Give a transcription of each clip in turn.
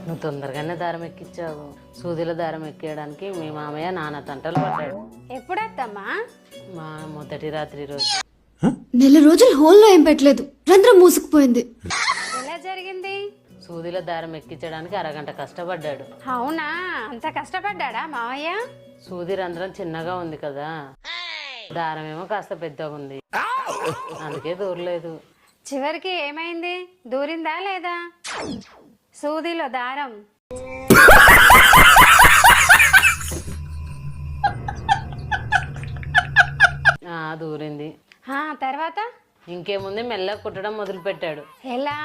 నువ్వు తొందరగానే దారం ఎక్కించావు. సూదిలో దారం ఎక్కేయడానికి మీ మామయ్య నాన్న తంటలు పడ్డాడు. ఎప్పుడత్తమ్మా? మా మొదటి రాత్రి రోజు. నెల రోజులు హోల్లో ఏం పెట్టలేదు, రంధ్రం మూసుకుపోయింది. ఎలా జరిగింది? సూదిలో దారం ఎక్కించడానికి అరగంట కష్టపడ్డాడు. అవునా, అంత కష్టపడ్డా మావయ్య? సూది రంధ్రం చిన్నగా ఉంది కదా, దారం ఏమో కాస్త పెద్దగా ఉంది, అందుకే దూరలేదు. చివరికి ఏమైంది? దూరిందా లేదా సూదిలో దారం? దూరింది. తర్వాత ఇంకేముంది, మెల్లగా కుట్టడం మొదలు పెట్టాడు. ఎలా?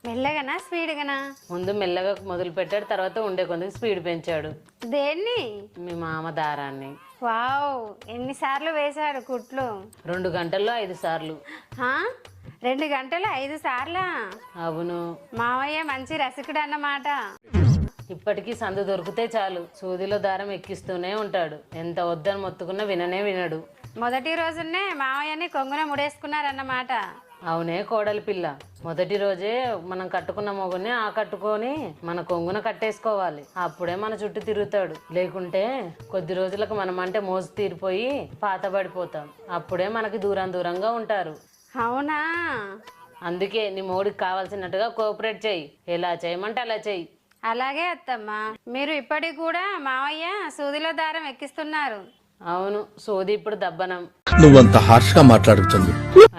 మెల్లగానా స్పీడ్గానా? ముందు మెల్లగా మొదలు పెట్టాడు, తర్వాత ఉండే కొద్దిగా స్పీడ్ పెంచాడు. దేన్ని? మీ మామ దారాన్ని. వావ్, ఎన్నిసార్లు వేశాడు కుట్లు? 2 గంటల్లో 5 సార్లు. 2 గంటలు 5 సార్లా? అవును. మావయ్య మంచి రసికుడు అన్నమాట. ఇప్పటికీ సందు దొరికితే చాలు సూదిలో దారం ఎక్కిస్తూనే ఉంటాడు. ఎంత వద్దని మొత్తుకున్నా విననే వినడు. మొదటి రోజునే మావయ్యని కొంగున ముడేసుకున్నారన్నమాట. అవునే కోడలి పిల్ల, మొదటి రోజే మనం కట్టుకున్న మొగుని కట్టుకొని మన కొంగున కట్టేసుకోవాలి. అప్పుడే మన చుట్టూ తిరుగుతాడు. లేకుంటే కొద్ది రోజులకు మనం అంటే మోజు తీరిపోయి పాతబడిపోతాం. అప్పుడే మనకి దూరంగా ఉంటారు. అవునా? అందుకే నీ మోడికి కావాల్సినట్టుగా కోఆపరేట్ చెయ్యి. ఎలా చేయమంటే అలా చెయ్యి. అలాగే అత్తమ్మా. మీరు ఇప్పటికి కూడా మావయ్య సూదిలో దారం ఎక్కిస్తున్నారు. అవును, సోది ఇప్పుడు దబ్బనం. నువ్వంత హార్ష్ గా మాట్లాడుతుంది.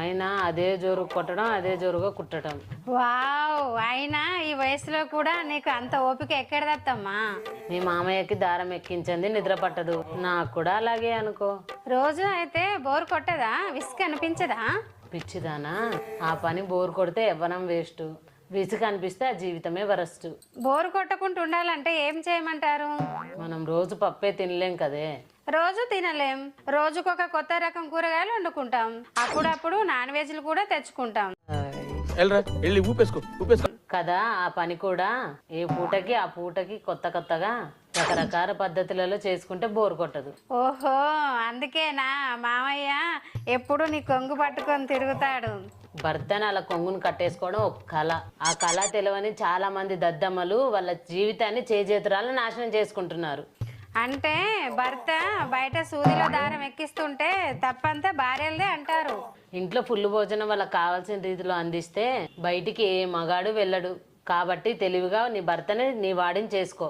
అయినా అదే జోరు కొట్టడం, అదే జోరుగా కుట్టడం. వావ్, అయినా ఈ వయసులో కూడా నీకు అంత ఓపిక ఎక్కడదత్తమ్మా? మీ మామయ్యకి దారం ఎక్కించింది నిద్ర పట్టదు, నాకు కూడా అలాగే అనుకో. రోజు అయితే బోర్ కొట్టదా? విసుగు అనిపించదా? పిచ్చిదానా, ఆ పని బోర్ కొడితే యవ్వనం వేస్ట్, విసుగు అనిపిస్తే ఆ జీవితమే వరస్ట్. బోర్ కొట్టకుండా ఉండాలంటే ఏం చేయమంటారు? మనం రోజు పప్పే తినలేం కదే. రోజు తినలేం. రోజుకొక కొత్త రకం కూరగాయలు వండుకుంటాం. అప్పుడప్పుడు నాన్ వెజ్లు కూడా తెచ్చుకుంటాం కదా. ఆ పని కూడా ఏ పూటకి ఆ పూటకి కొత్తగా రకరకాల పద్ధతులలో చేసుకుంటే బోర్ కొట్టదు. ఓహో, అందుకేనా మామయ్య ఎప్పుడు నీ కొంగు పట్టుకొని తిరుగుతాడు? భర్తను అలా కొంగును కట్టేసుకోవడం ఒక కళ. ఆ కళ తెలియని చాలా మంది దద్దమ్మలు వాళ్ళ జీవితాన్ని చేజేతురాలు నాశనం చేసుకుంటున్నారు. అంటే భర్త బయట సూదిలో దారం ఎక్కిస్తుంటే తప్పంతా భార్యలదే అంటారు. ఇంట్లో ఫుల్ భోజనం వాళ్ళకి కావాల్సిన రీతిలో అందిస్తే బయటికి ఏ మగాడు వెళ్ళడు. కాబట్టి తెలివిగా నీ భర్తని నీ వాడిని చేసుకో.